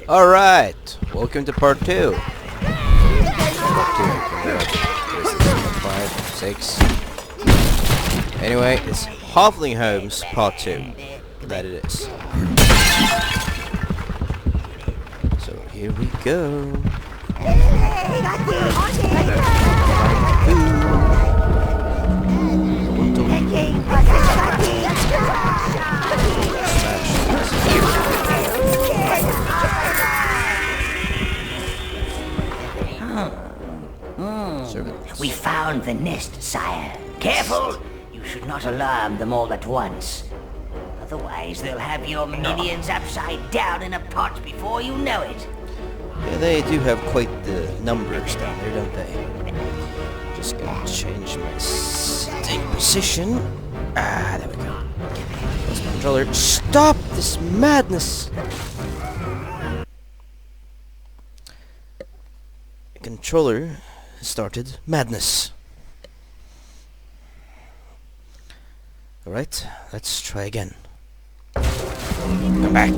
Alright, welcome to part 2. Part 5, 6. Anyway, it's Halfling Homes part 2. That it is. So here we go. We found the nest, sire. Careful! You should not alarm them all at once. Otherwise, they'll have your minions upside down in a pot before you know it. Yeah, they do have quite the numbers down there, don't they? Just gonna change my sitting position. Ah, there we go. That's my controller. Stop this madness! Controller started madness. Alright, let's try again. Come back.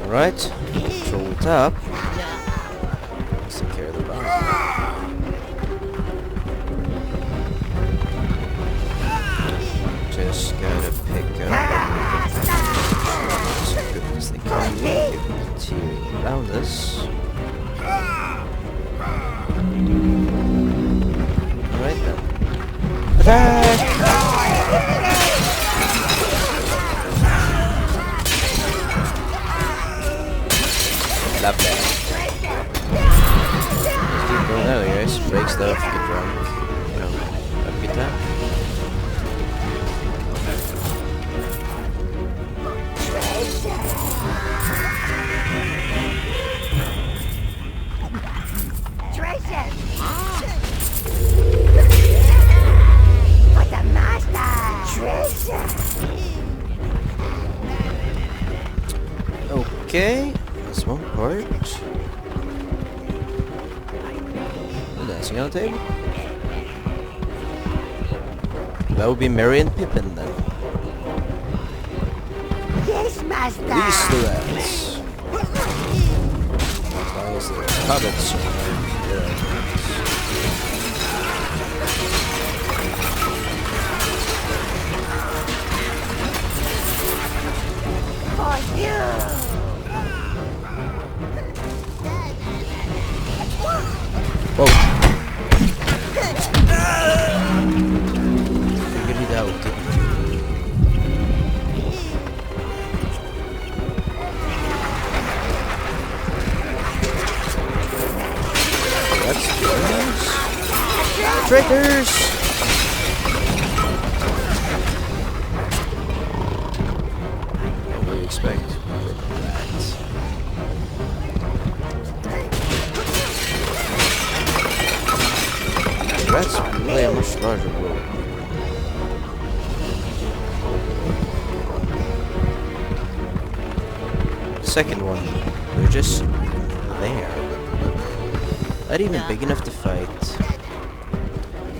Alright, control it up. Let's take care of the bottom. Just gotta pick up as good as they can material around us. Alright then. Attack! Love that. Just keep going out, guys. Break stuff, get drunk. You know, have a good time. Treasure! For the master! Treasure! Okay. That's one part. Dancing on the table. That would be Merry and Pippin then. Yes, master! These two rats. As long as the hobbits are there. For you! Whoa. Figured it out, didn't you? That's traitors! Traitors! What do you expect from rats? Rats play a much larger role. The second one, they're just there. Not even big enough to fight.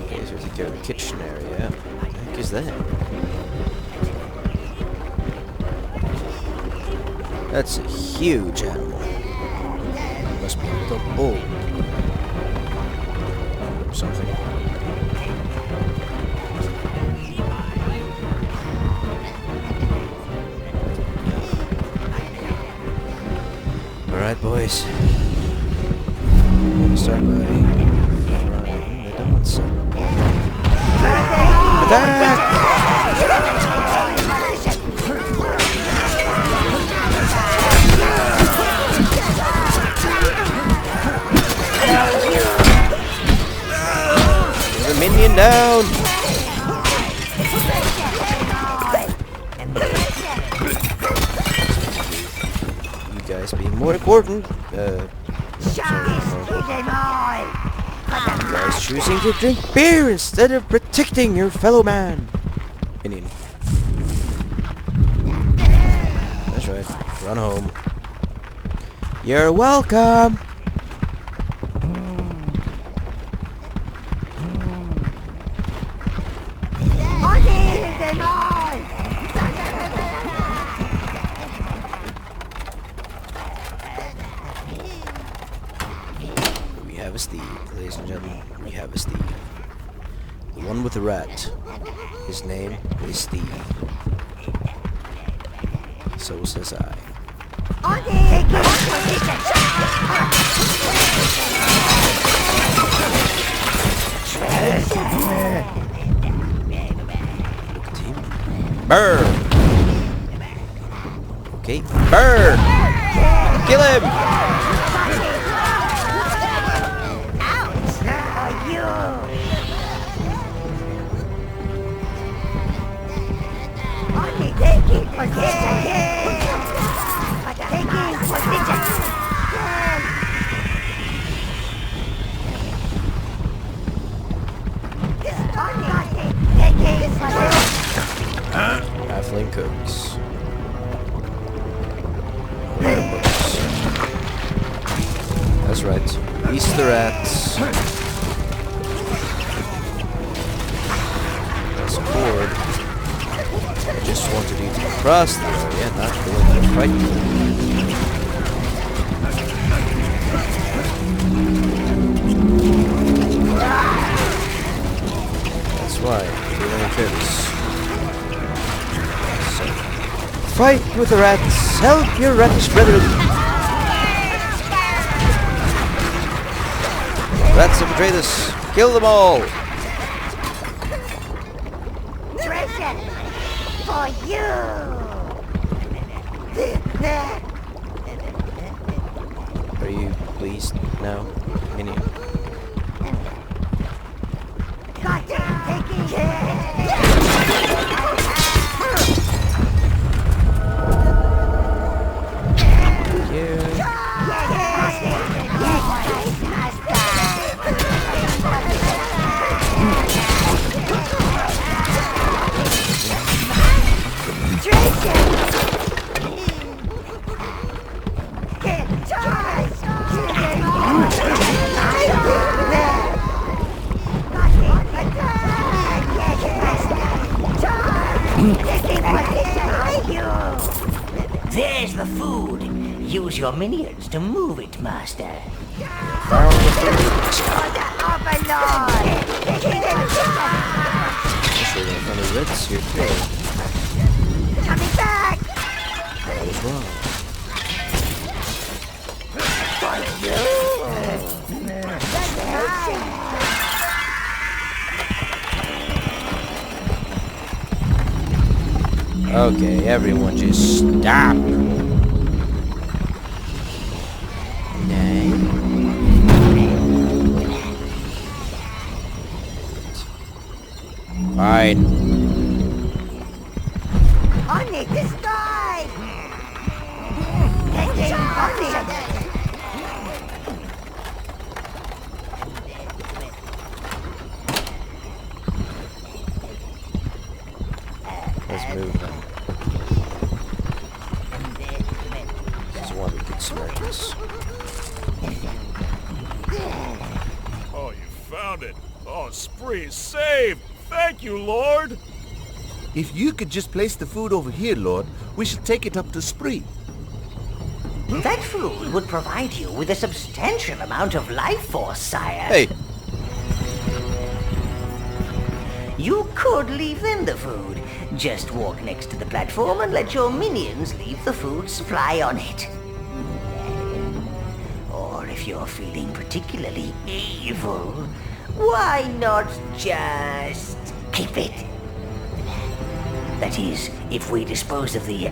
Okay, so we have to go to the kitchen area. What the heck is that? That's a huge animal. It must be the bull. Something. Alright, boys. I'm gonna start by frying the donuts. Attack! There's a minion down! more important. Shut You guys choosing to drink beer instead of protecting your fellow man. Minion. That's right. Run home. You're welcome. We have a Steve, ladies and gentlemen. We have a Steve. The one with the rat. His name is Steve. So says I. Look at him. Burn! Okay, burn! Kill him! Halfling cooks. That's right. East the rats. That's a cord. I just wanted you to cross the area, not go in and fight you. That's why you're doing trips. So, fight with the rats. Help your ratish brethren. Rats have betrayed us. Kill them all. Treasure for you. Are you pleased now, Minion? There's the food. Use your minions to move it, Master. Reds here too. Coming back! I was wrong. Okay, everyone just stop. Okay. Fine. On it, this guy! Let's move them. This is one we could smash this. Oh, you found it. Oh, Spree, saved! Thank you, Lord! If you could just place the food over here, Lord, we shall take it up to Spree. That food would provide you with a substantial amount of life force, sire. Hey, You could leave them the food. Just walk next to the platform and let your minions leave the food supply on it. Or if you're feeling particularly evil, why not just keep it? That is, if we dispose of the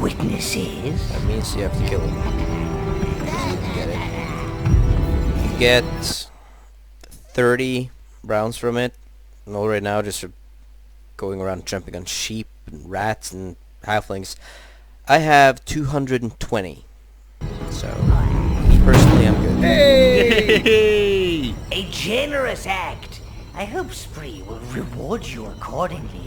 witnesses. that means you have to kill him. Get it. You get 30 rounds from it. And all right now, just going around jumping on sheep and rats and halflings. I have 220. So, me personally, I'm good. Hey! A generous act. I hope Spree will reward you accordingly.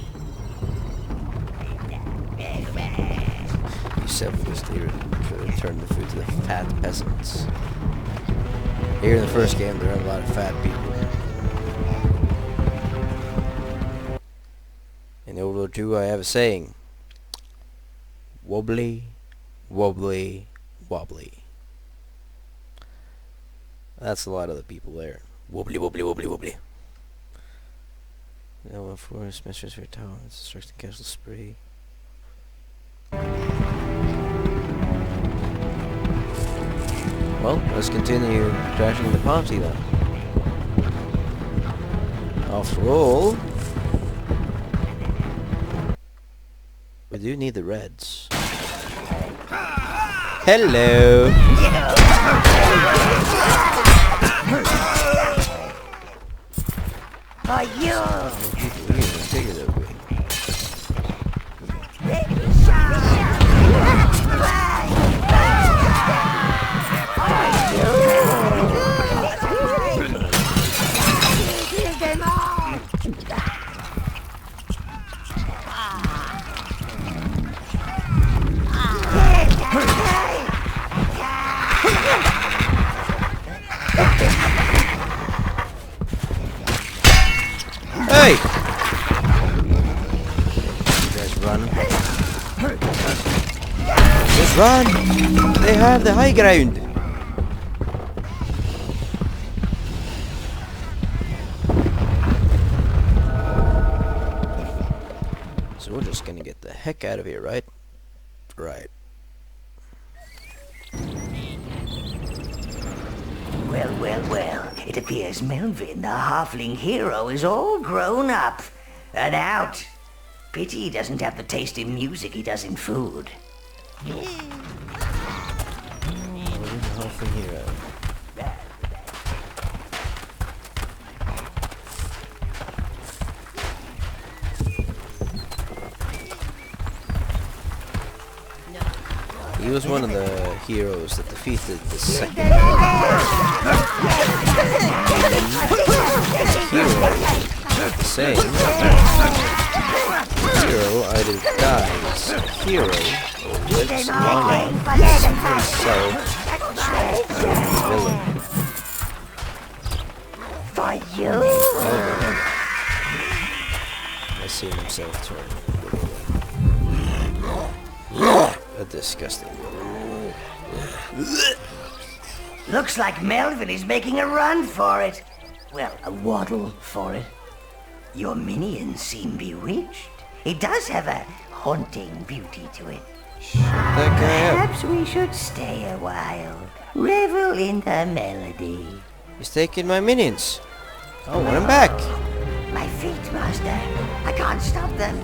You selflessly return the food to the fat peasants. Here in the first game, there are a lot of fat people. In Overlord 2, I have a saying. Wobbly, wobbly, wobbly. That's a lot of the people there. Wobbly, wobbly, wobbly, wobbly. No one force mistress for talents, starts the casual spree. Well, let's continue crashing the party then. After all, we do need the reds. Hello! For you! Hey! You guys run. Just run! They have the high ground! So we're just gonna get the heck out of here, right? Right. Well, well, well. It appears Melvin, the halfling hero, is all grown up and out. Pity he doesn't have the taste in music he does in food. Halfling hero. He was one of the heroes that defeated the second hero the same. Hero either dies hero or lives long himself villain. For you! I see himself turn. A disgusting. Looks like Melvin is making a run for it. Well, a waddle for it. Your minions seem bewitched. It does have a haunting beauty to it. Shut that guy up. Perhaps we should stay a while. Revel in the melody. He's taking my minions. I want him back. My feet, Master. I can't stop them.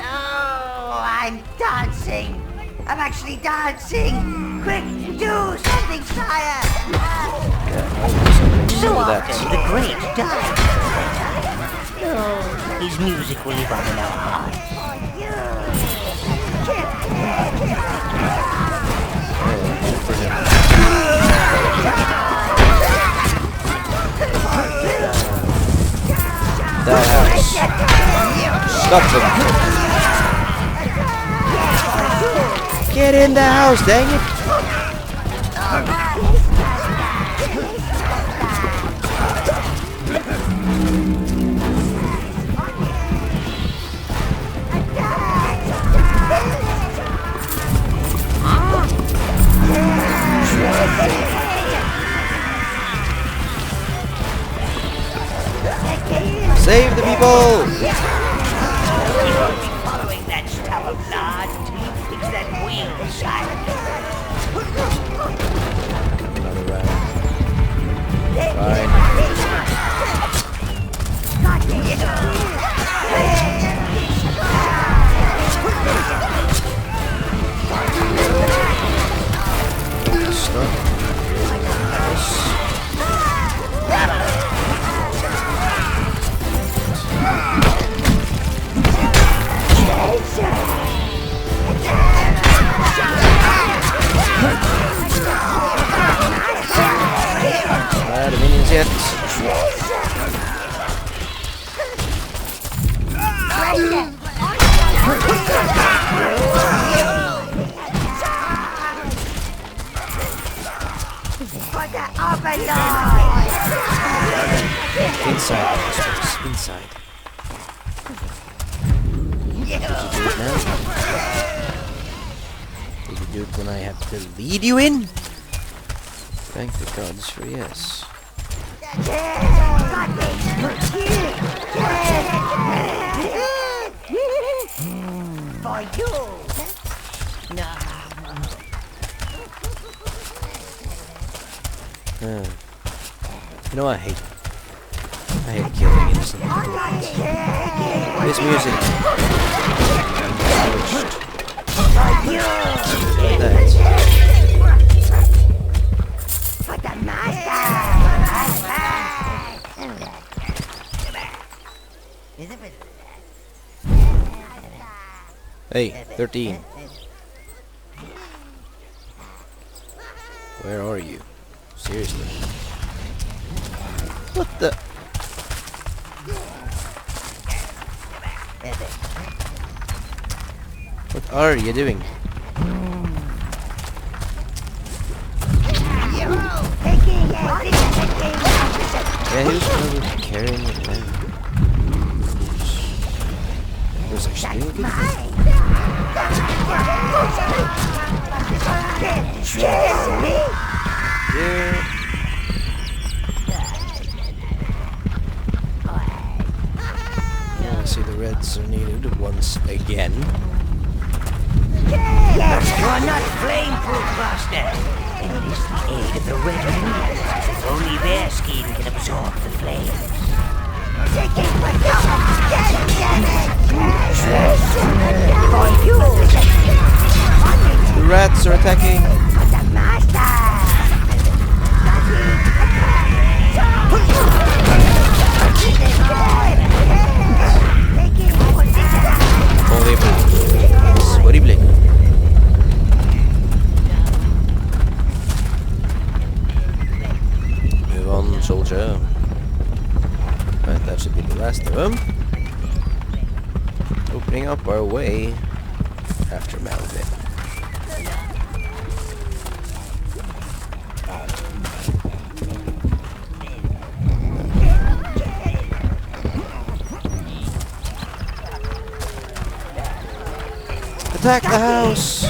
Oh, I'm dancing. I'm actually dancing. Quick, do something, sire. So often the great die. Oh, his music will live on in our hearts. That house. Stop them. Get in the house, dang it. Save the people! Following that stuff of blood until you fix that wheel, sire. Another round. Fine. Stop. For the Overlord! Inside, monsters. Inside. Did you do it now? Did you do it when I have to lead you in? Thank the gods for yes. For you! You know, I hate killing innocent people. This music. That. For the master! Hey, 13. Where are you? Seriously. What the? What are you doing? Yeah, he was probably carrying it down. He was actually doing it. Yeah. I see the reds are needed once again. Yes, you are not flame-proof, Master. And it is the aid of the red minions. Only their skin can absorb the flames. For you! The rats are attacking. The Master! Horrible. Move on, soldier. Right, that should be the last of them. Opening up our way after Melvin. Attack the house!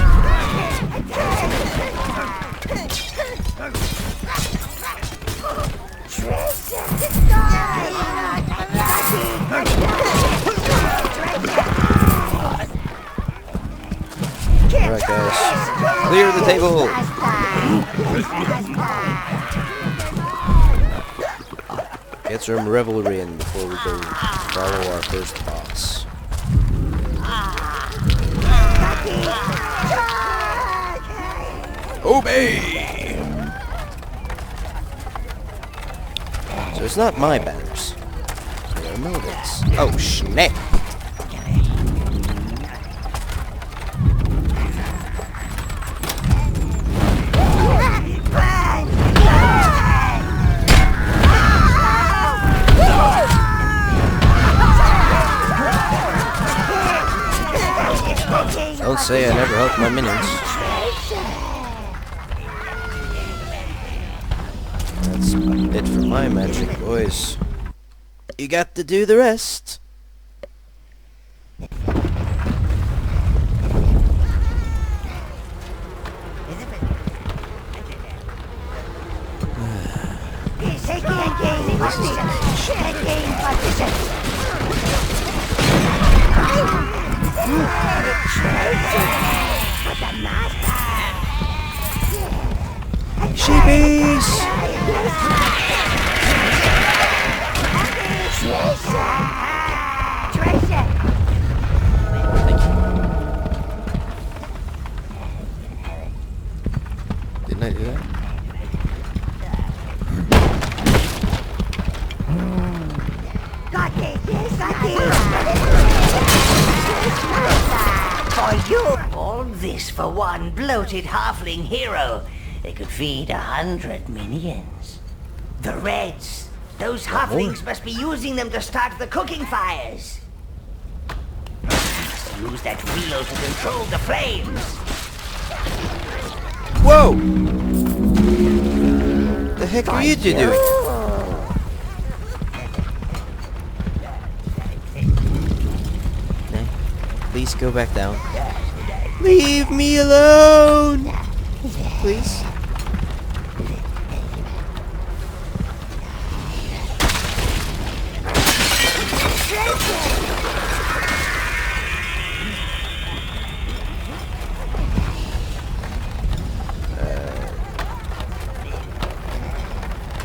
Alright guys, clear the table! Get some revelry in before we go follow our first boss. Obey! So it's not my banners. They're Melvin's. Oh, snap! Don't say I never helped my minions. That's it for my magic, boys. You got to do the rest. Sheepies! Thank you. Didn't I do that? For you! All this for one bloated halfling hero. They could feed 100 minions. The Reds. Those halflings must be using them to start the cooking fires. use that wheel to control the flames. Whoa! The heck are you two doing? No, please go back down. Leave me alone! Please.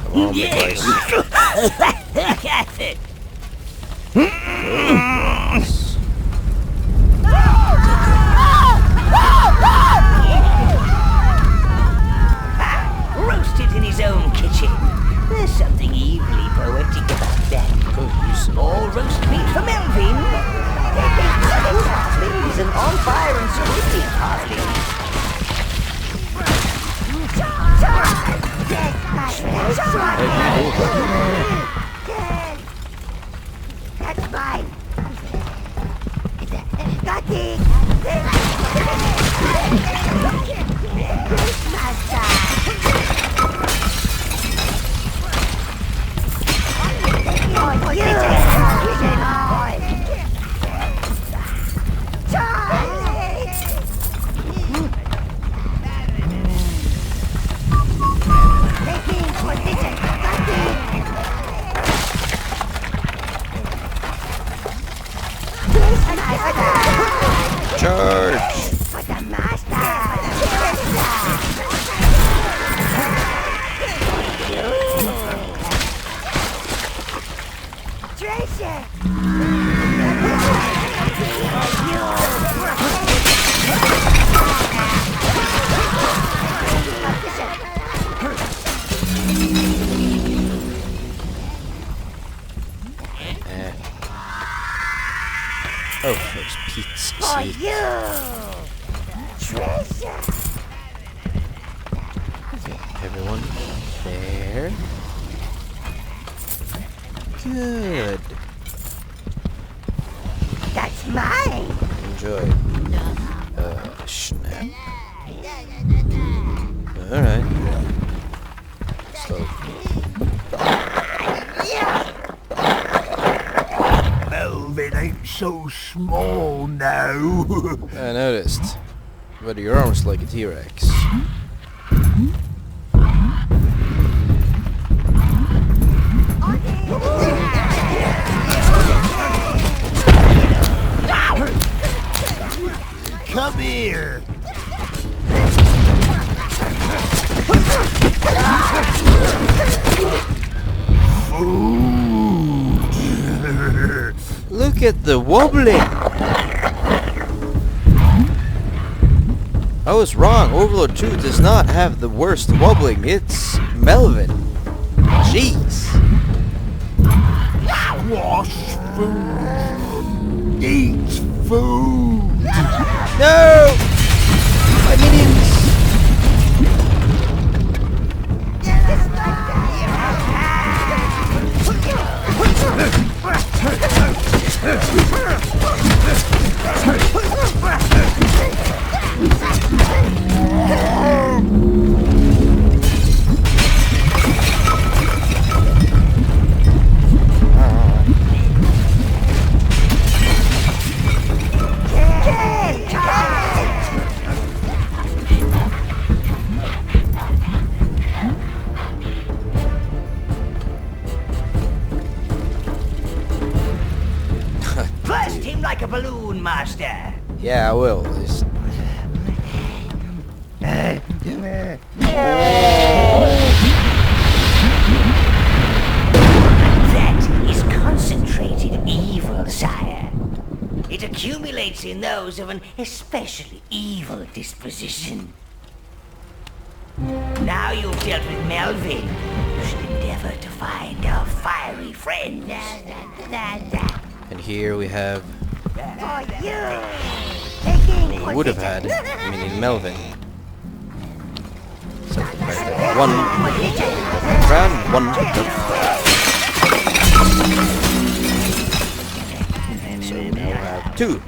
Come on, big boys. Roasted in his own kitchen. There's something evilly poetic about that. All roast meat for Melvin. He's an on fire and screaming parsley. That's mine. Charge! Oh, there's Pete's seat. Everyone there. Good. That's mine. Enjoy. Snap. Alright. Slow. Melvin ain't so small now. I noticed. But your arm's like a T-Rex. Come here. Look at the wobbling! I was wrong. Overlord 2 does not have the worst wobbling. It's Melvin. Jeez. Wash food. Eat food. No! My minions! Burst him like a balloon, master. Yeah, I will. That is concentrated evil, sire. It accumulates in those of an especially evil disposition. Now you've dealt with Melvin, you should endeavor to find our fiery friend. And here we have... We would have had, meaning Melvin. So, one round, one. So now we have two.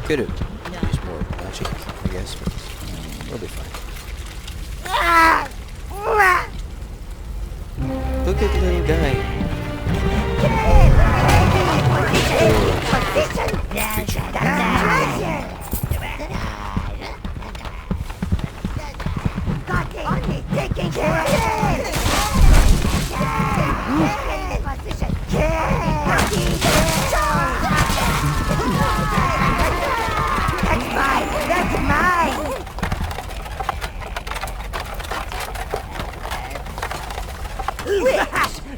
Could have used more magic, I guess, but we'll be fine. Look at the little guy.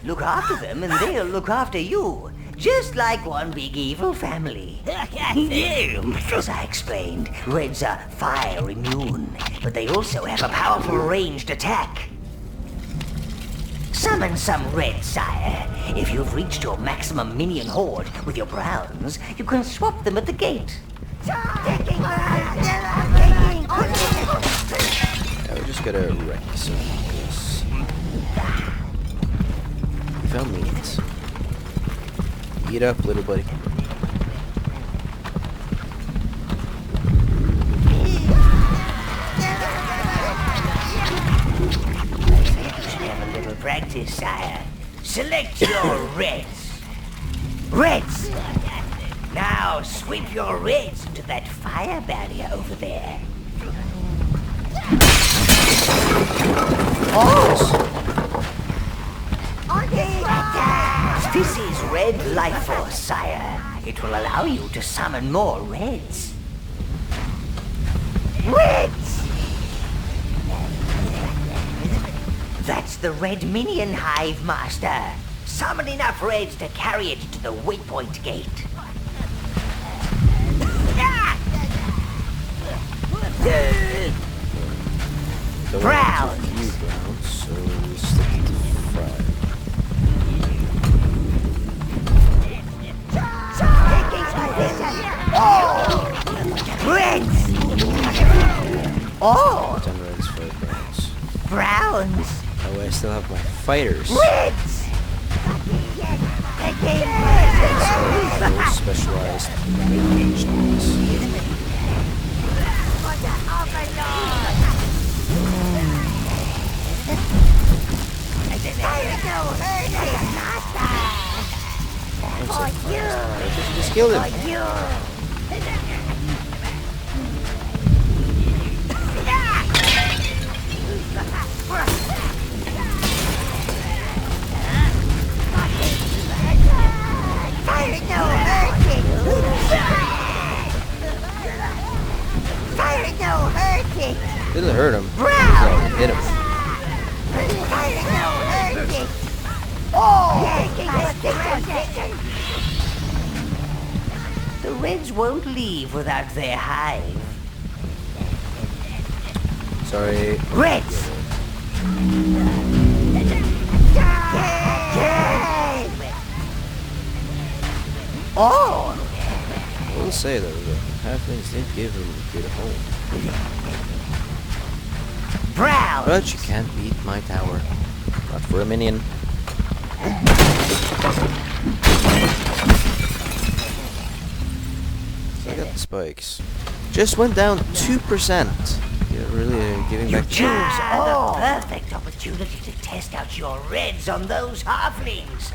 Look after them and they'll look after you. Just like one big evil family. As I explained, Reds are fire immune, but they also have a powerful ranged attack. Summon some Reds, sire. If you've reached your maximum minion horde with your Browns, you can swap them at the gate. Yeah, we just gotta wreck some of this. We found meat. Eat up, little buddy. Have a little practice, sire. Select your Reds. Reds! Now sweep your Reds into that fire barrier over there. Oh! This is Red Life Force, sire. It will allow you to summon more Reds. Reds! That's the Red Minion Hive, Master. Summon enough Reds to carry it to the waypoint gate. Brown! So we stick to fire. Reds! Oh! 10 reds, 5 browns. Browns! Oh, I still have my fighters. Reds! Those specialized ranged ones. Just kill him. Didn't hurt him. So hit him. The Reds won't leave without their hive. Sorry. Reds! Oh! I will say though, the halflings did give him a good home. Brown! But you can't beat my tower. Not for a minion. So I got the spikes. Just went down 2%. You're really giving back. Choose the perfect opportunity to test out your Reds on those halflings.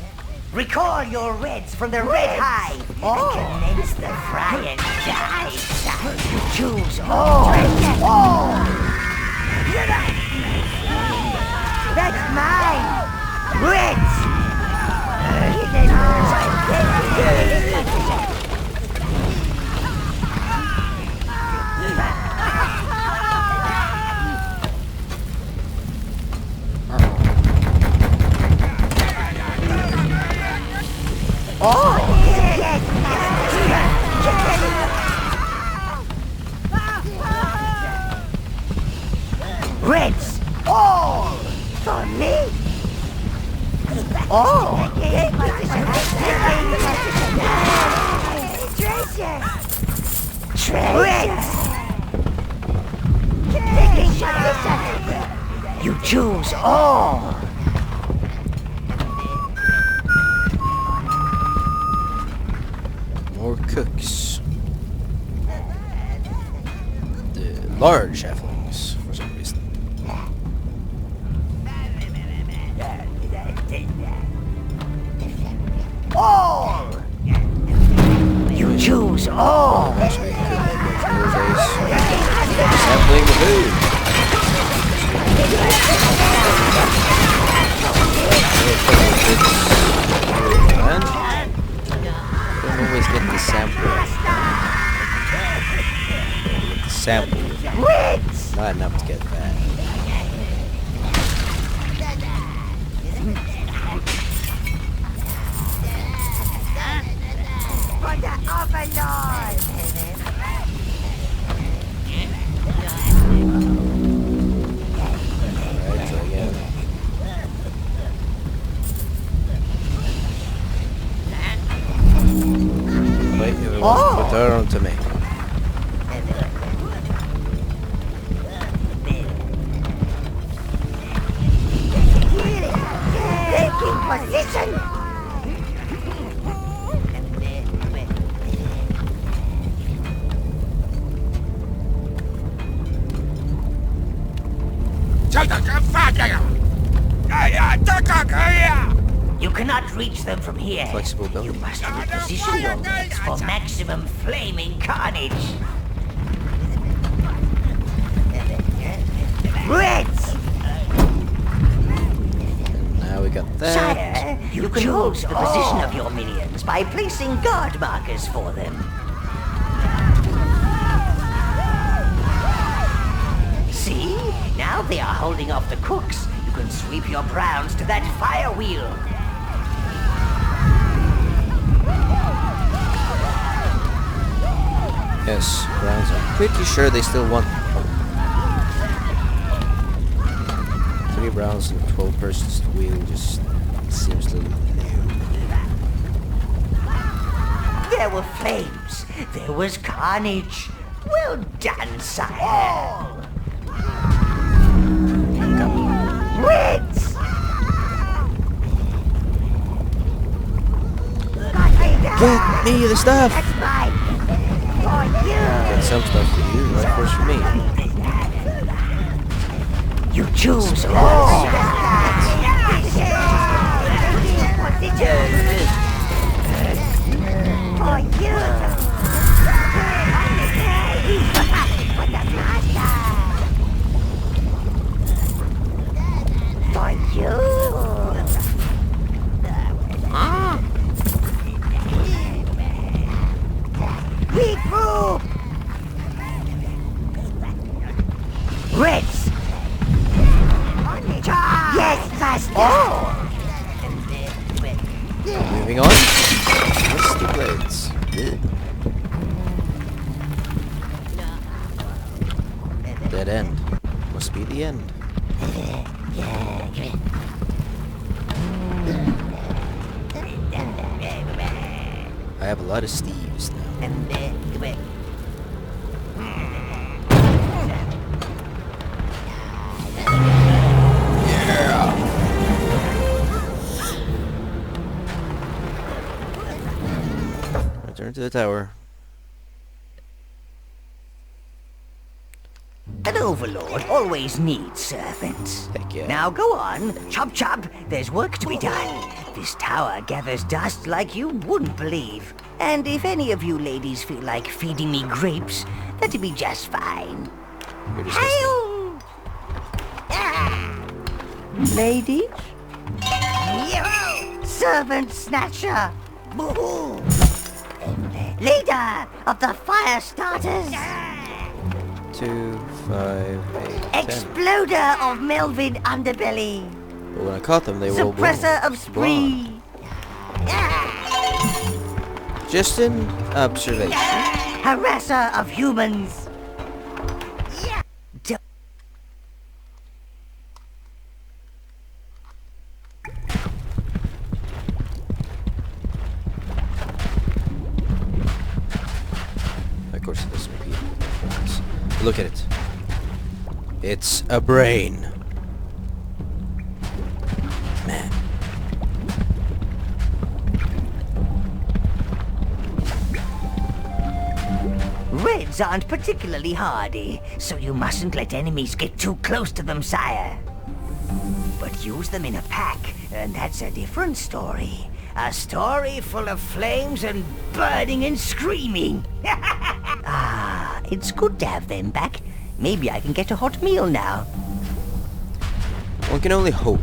Recall your Reds from the Red Hive and commence the fry and die. Choose all. That's mine. Reds. Reds! Oh! For me? Oh! Treasure! Treasure! Taking position! You choose all! More cooks. The large halflings, for some reason. All! You choose all! Actually, could make more days. Sampling the food. Man. Don't always get the sample. Get the sample. Not enough to get that. For the Overlord! Alright, so again. Wait, if it wasn't put her onto me. Taking position! You cannot reach them from here. Flexible belly. You must reposition your legs for maximum flaming carnage. Reds! Now we got that. Sire, you can hold the position of your minions by placing guard markers for them. See? Now they are holding off the cooks. You can sweep your browns to that fire wheel. Yes, Browns. I'm pretty sure they still want 3 Browns and 12 persons to wheel. Just seems a little new. There were flames. There was carnage. Well done, sire. Reds! Get me the stuff! That's mine. For you. Get some stuff for you, right? Of course for me. You choose all. For you. For the master. For you. Regroup. Reds. Yes, master. Moving on. Rusty blades. Good. Dead end. Must be the end. I have a lot of Steves now. Return to the tower. An overlord always needs servants. Heck yeah. Now go on, chop chop, there's work to be done. This tower gathers dust like you wouldn't believe. And if any of you ladies feel like feeding me grapes, that'd be just fine. You're disgusting. Hail! Ladies? Servant snatcher! Boo-hoo. Leader of the fire starters! 2, 5, 8, 10. Exploder of Melvin underbelly! But when I caught them, they were all Suppressor of blonde. spree! Just an observation. Harasser of humans! look at it. It's a brain. Man. Reds aren't particularly hardy, so you mustn't let enemies get too close to them, sire. But use them in a pack, and that's a different story. A story full of flames and burning and screaming. Ah, it's good to have them back. Maybe I can get a hot meal now. One can only hope.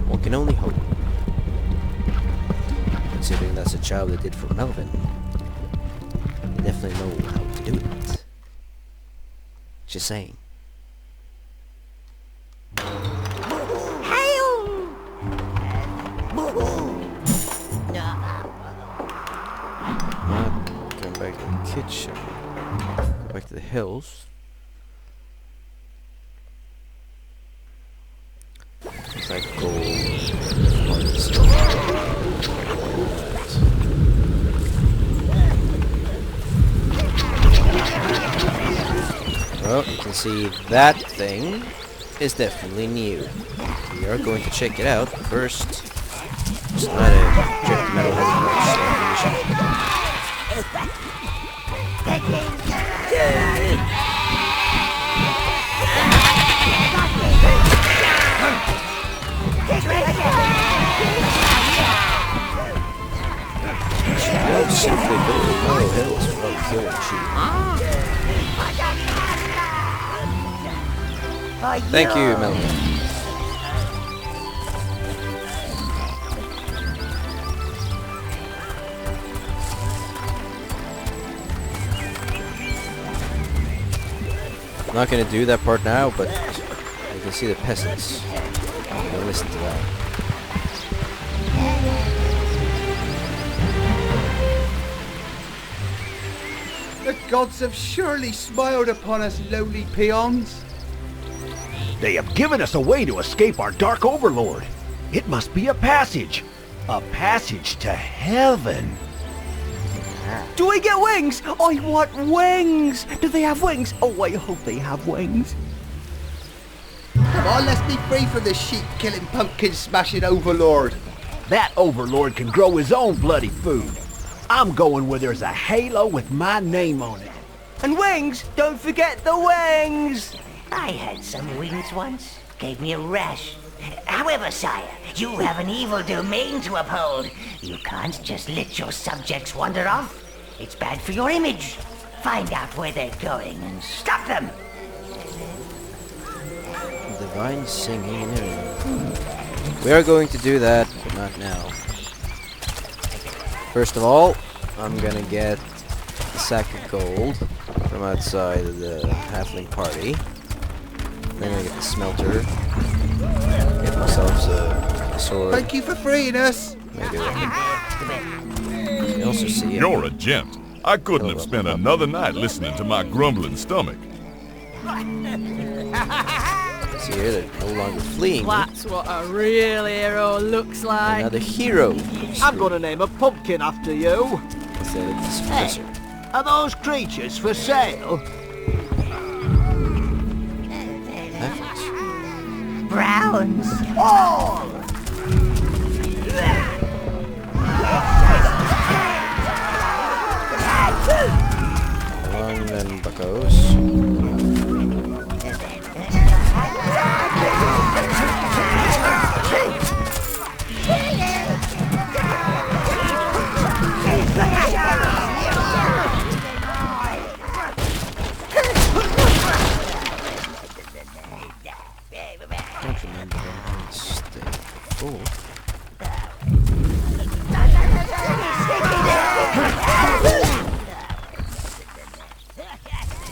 One can only hope. Considering that's a job they did for Melvin. They definitely know how to do it. Just saying. Going back to the kitchen. Go back to the hills. It's like gold. Well, you can see that thing is definitely new. We are going to check it out, but first, just let it check the metal simply build metal hills without killing sheep. Thank you, Melvin. I'm not gonna do that part now, but you can see the peasants. I'm gonna listen to that. The gods have surely smiled upon us lowly peons. They have given us a way to escape our dark overlord. It must be a passage. A passage to heaven. Do we get wings? I want wings! Do they have wings? Oh, I hope they have wings. Come on, let's be free from this sheep-killing, pumpkin-smashing overlord. That overlord can grow his own bloody food. I'm going where there's a halo with my name on it. And wings! Don't forget the wings! I had some wings once. Gave me a rash. However, sire, you have an evil domain to uphold. You can't just let your subjects wander off. It's bad for your image. Find out where they're going and stop them. Divine singing and everything. We are going to do that, but not now. First of all, I'm gonna get a sack of gold from outside of the halfling party. Then I'm gonna get the smelter. Get myself a sword. Thank you for freeing us. Maybe a weapon. You can also see You're a gent. I couldn't have spent another night listening to my grumbling stomach. See here, they're no longer fleeing. That's what a real hero looks like. Another hero. I'm gonna name a pumpkin after you. Instead of this professor. Are those creatures for sale? Efforts. Browns. All. Long then, buckos. Don't remember when I stay full.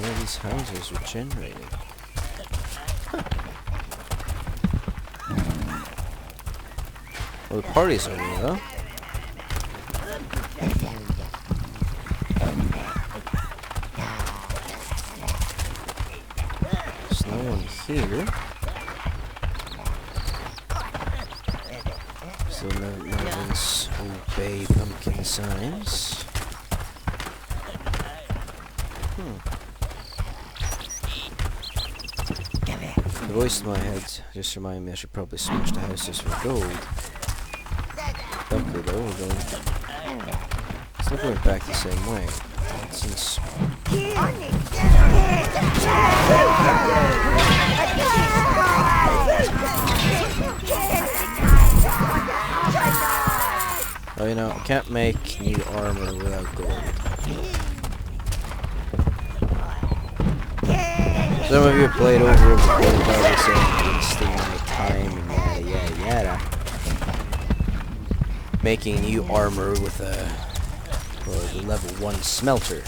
Yeah, these houses were generating. Well, the party's over though. There's no one here. So no one's obey pumpkin signs. The voice in my head just reminded me I should probably smash the house just for gold. Luckily though, we're going. It's not going back the same way. Since oh, you know, I can't make new armor without gold. Some of you have played over probably saying wasting my time and yada yada yada. Making new armor with a level 1 smelter.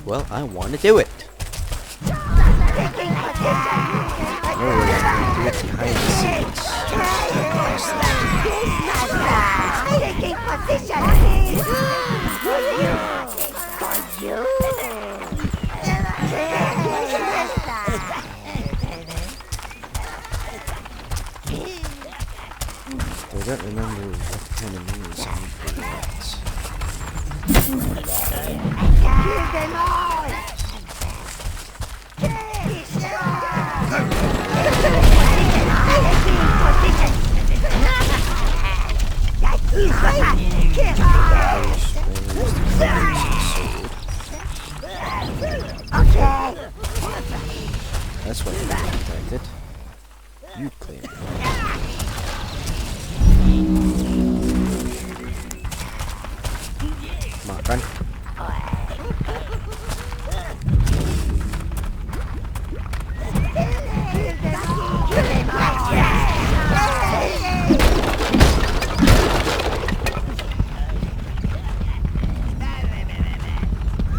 Well, I want to do it. No way I'm going to do it behind the scenes. I don't remember what kind of means I need for that. That's what you contacted. You clear. Come on, run.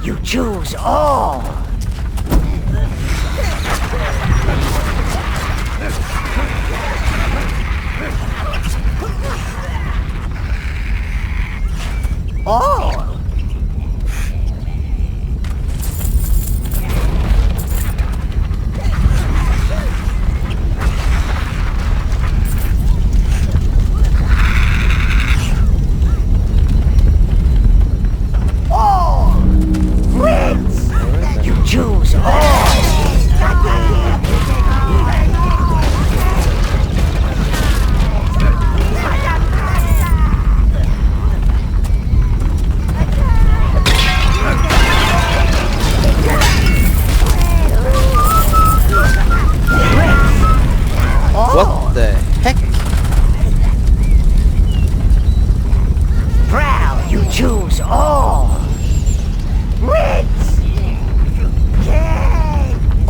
You choose all. All. Choose all! What the heck? Proud, you choose all! Ritz!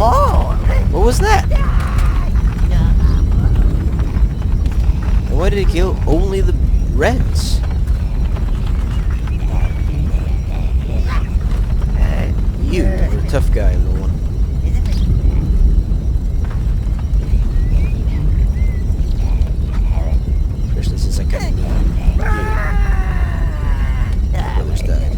Oh! What was that? And why did it kill only the reds? You're a tough guy, little one. Especially since I kind of need you. My brother's died.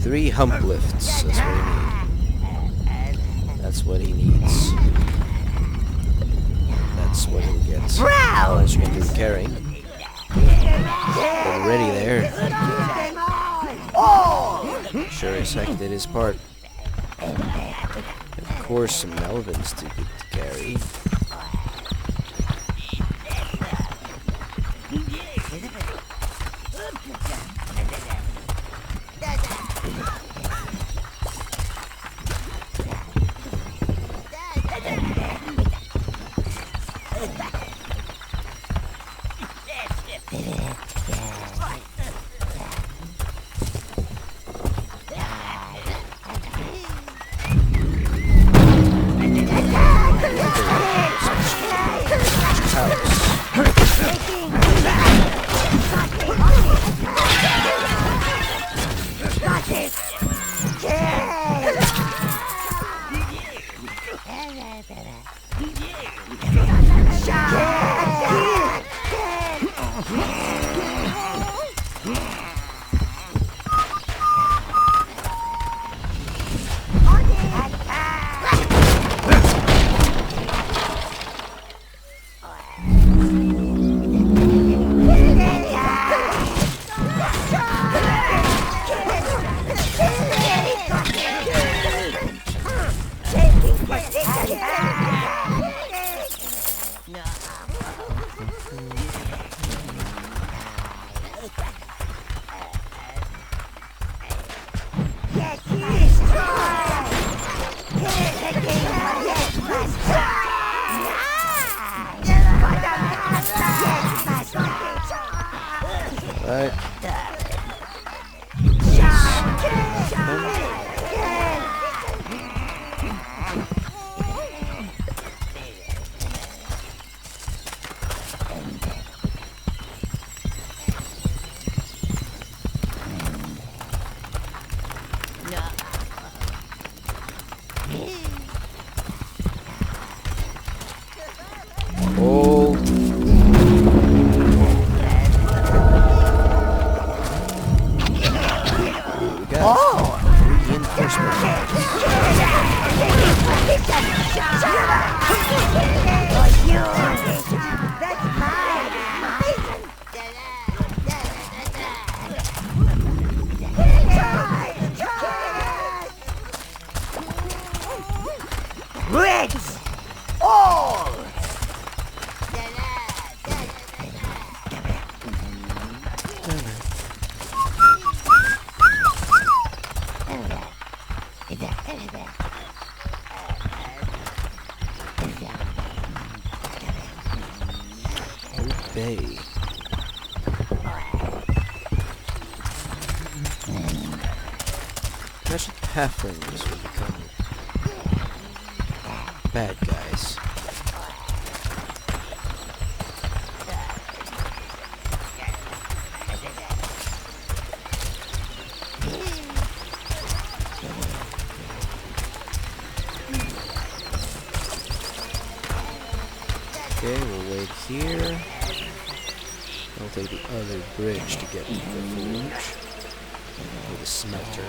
3 hump lifts. That's what he needs. That's what he'll get. Unless you're gonna do the carrying. Already there. Sure as heck did his part. Of course, some Melvin's too good to carry. Oh. We got Reds! All! Obey. Imagine halflings would become bad guys. Okay, we'll wait here. I'll take the other bridge to get to the forge. Or the smelter.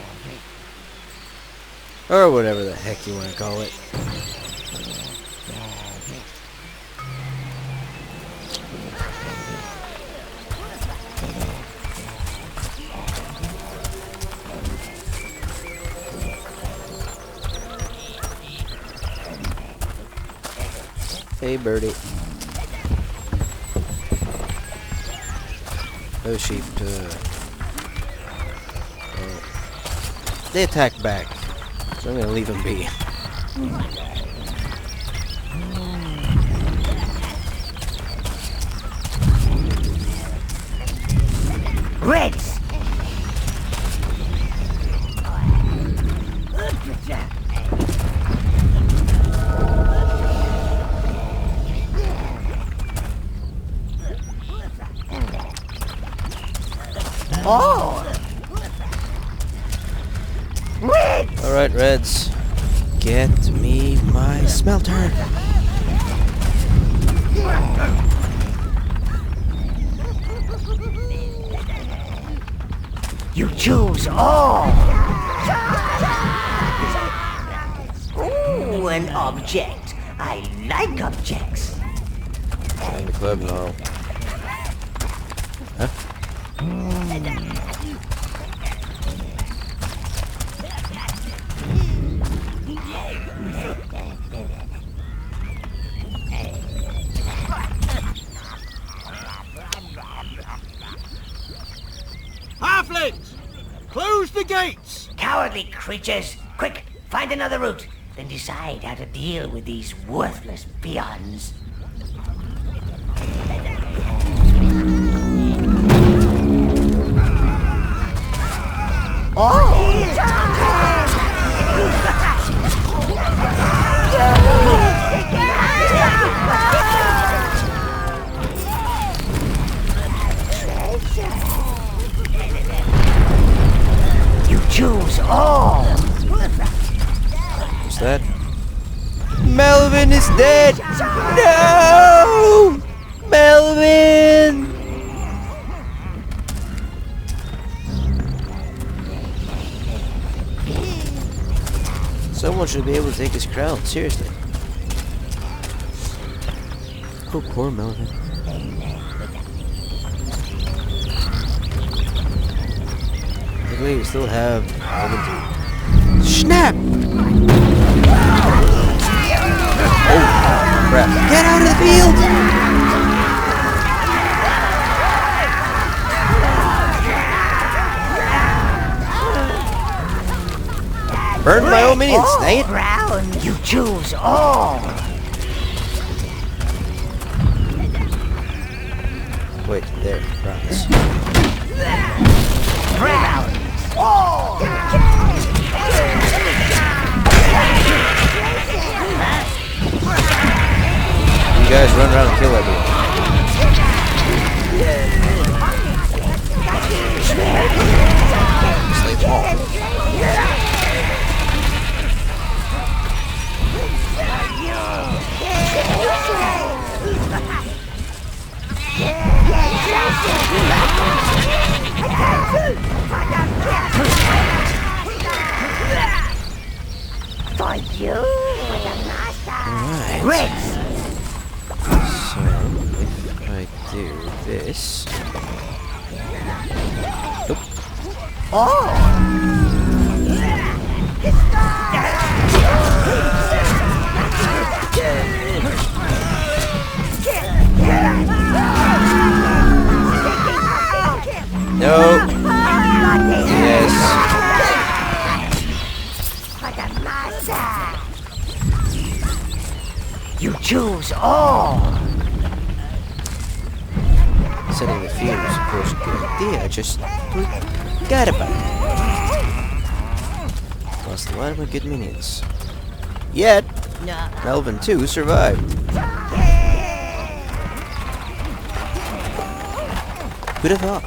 Or whatever the heck you want to call it. Hey, birdie. Those sheep, they attack back, so I'm gonna leave them be. Reds! Oh! Reds! Alright, Reds. Get me my smelter. You choose all! Ooh, an object. I like objects. Join the club now. Huh? Halflings! Close the gates! Cowardly creatures! Quick, find another route. Then decide how to deal with these worthless peons. You choose all! What's that? Melvin is dead! No! Melvin! Someone should be able to take his crown seriously. Oh, poor Melvin. Luckily, we still have Melvin too. Snap! Oh, crap. Get out of the field! Burn my own minions, dang it! Brown, you choose all! Wait, there, browns. Brown! All! You guys run around and kill everyone. Slay them all. For you, Alright. Ritz. So, if I do this... Nope. No. Yes. You choose all. Setting the field was of course a good idea. I just forgot about it. Lost a lot of my good minions. Yet, Melvin too survived. Who'd have thought?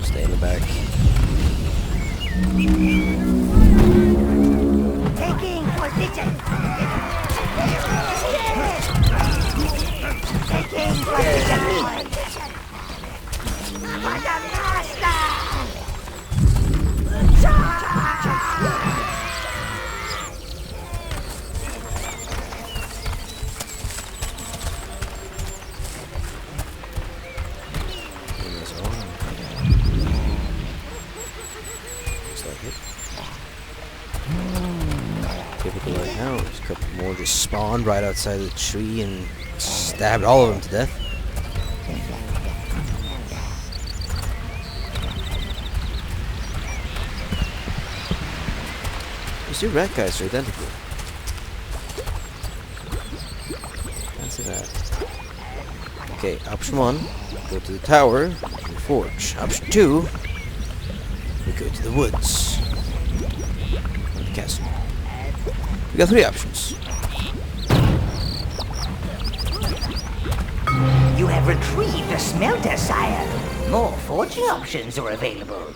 Stay in the back. Taking position. Taking position. For the master. Looks like it. Typical right now. There's a couple more just spawned right outside the tree and stabbed all of them to death. These two rat guys are identical. Fancy that. Okay, option 1, go to the tower and forge. Option 2, we go to the woods. Or the castle. We got 3 options. You have retrieved a smelter, sire. More forging options are available.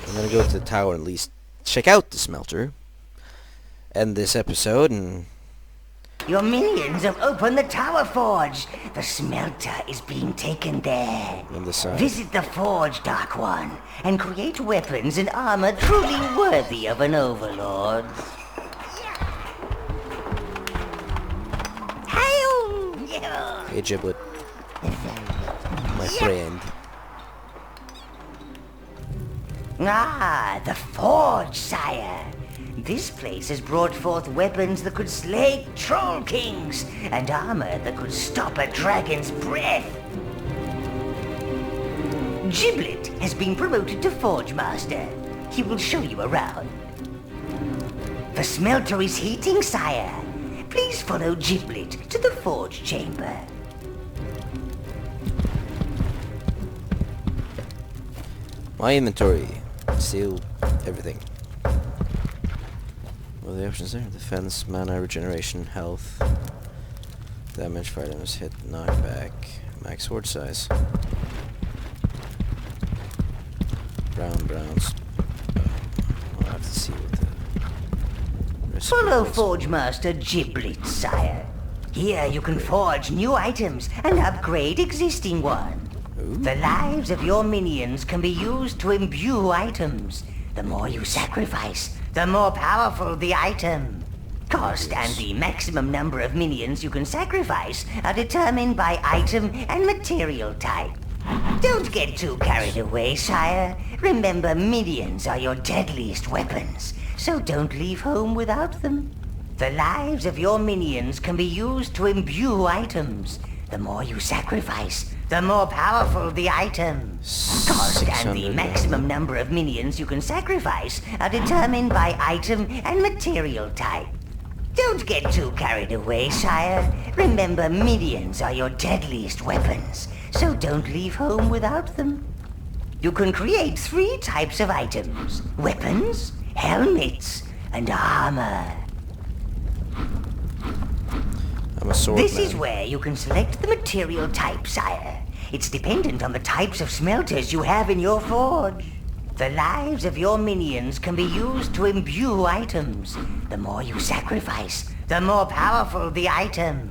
I'm gonna go to the tower and at least check out the smelter. End this episode and... Your minions have opened the tower forge. The smelter is being taken there. On the side. Visit the forge, Dark One, and create weapons and armor truly worthy of an overlord. Hey, Giblet. My friend. Ah, the forge, sire. This place has brought forth weapons that could slay troll kings and armor that could stop a dragon's breath. Giblet has been promoted to Forge Master. He will show you around. The smelter is heating, sire. Please follow Giblet to the forge chamber. My inventory. Seal everything. What are the options there? Defense, mana, regeneration, health, damage, fire damage, hit, knockback, max sword size. Browns. I'll have to see what the recipe Follow is. Forge Master Giblet, sire. Here you can forge new items and upgrade existing ones. The lives of your minions can be used to imbue items. The more you sacrifice, the more powerful the item. Cost and the maximum number of minions you can sacrifice are determined by item and material type. Don't get too carried away, sire. Remember, minions are your deadliest weapons, so don't leave home without them. The lives of your minions can be used to imbue items. The more you sacrifice, the more powerful the item. Cost and the 600 maximum number of minions you can sacrifice are determined by item and material type. Don't get too carried away, sire. Remember, minions are your deadliest weapons, so don't leave home without them. You can create 3 types of items: weapons, helmets, and armor. a sword This man. is where you can select the material type, sire. It's dependent on the types of smelters you have in your forge. The lives of your minions can be used to imbue items. The more you sacrifice, the more powerful the item.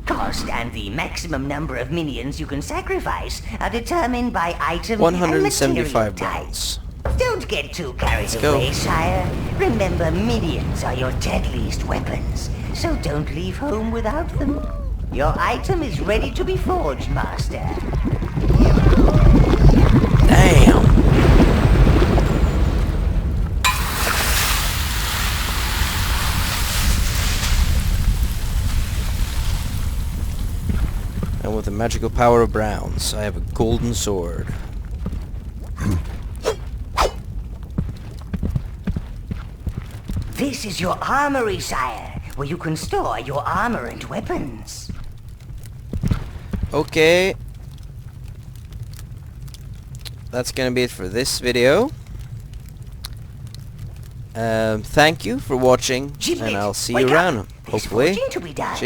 Cost and the maximum number of minions you can sacrifice are determined by item and material 175 type. rounds. Don't get too carried Let's go. away, sire. Remember, minions are your deadliest weapons, so don't leave home without them. Your item is ready to be forged, master. Damn! And with the magical power of browns, I have a golden sword. This is your armory, sire, where you can store your armor and weapons. Okay. That's gonna be it for this video. Thank you for watching, and I'll see you Wake up. around, There's hopefully. forging to be done.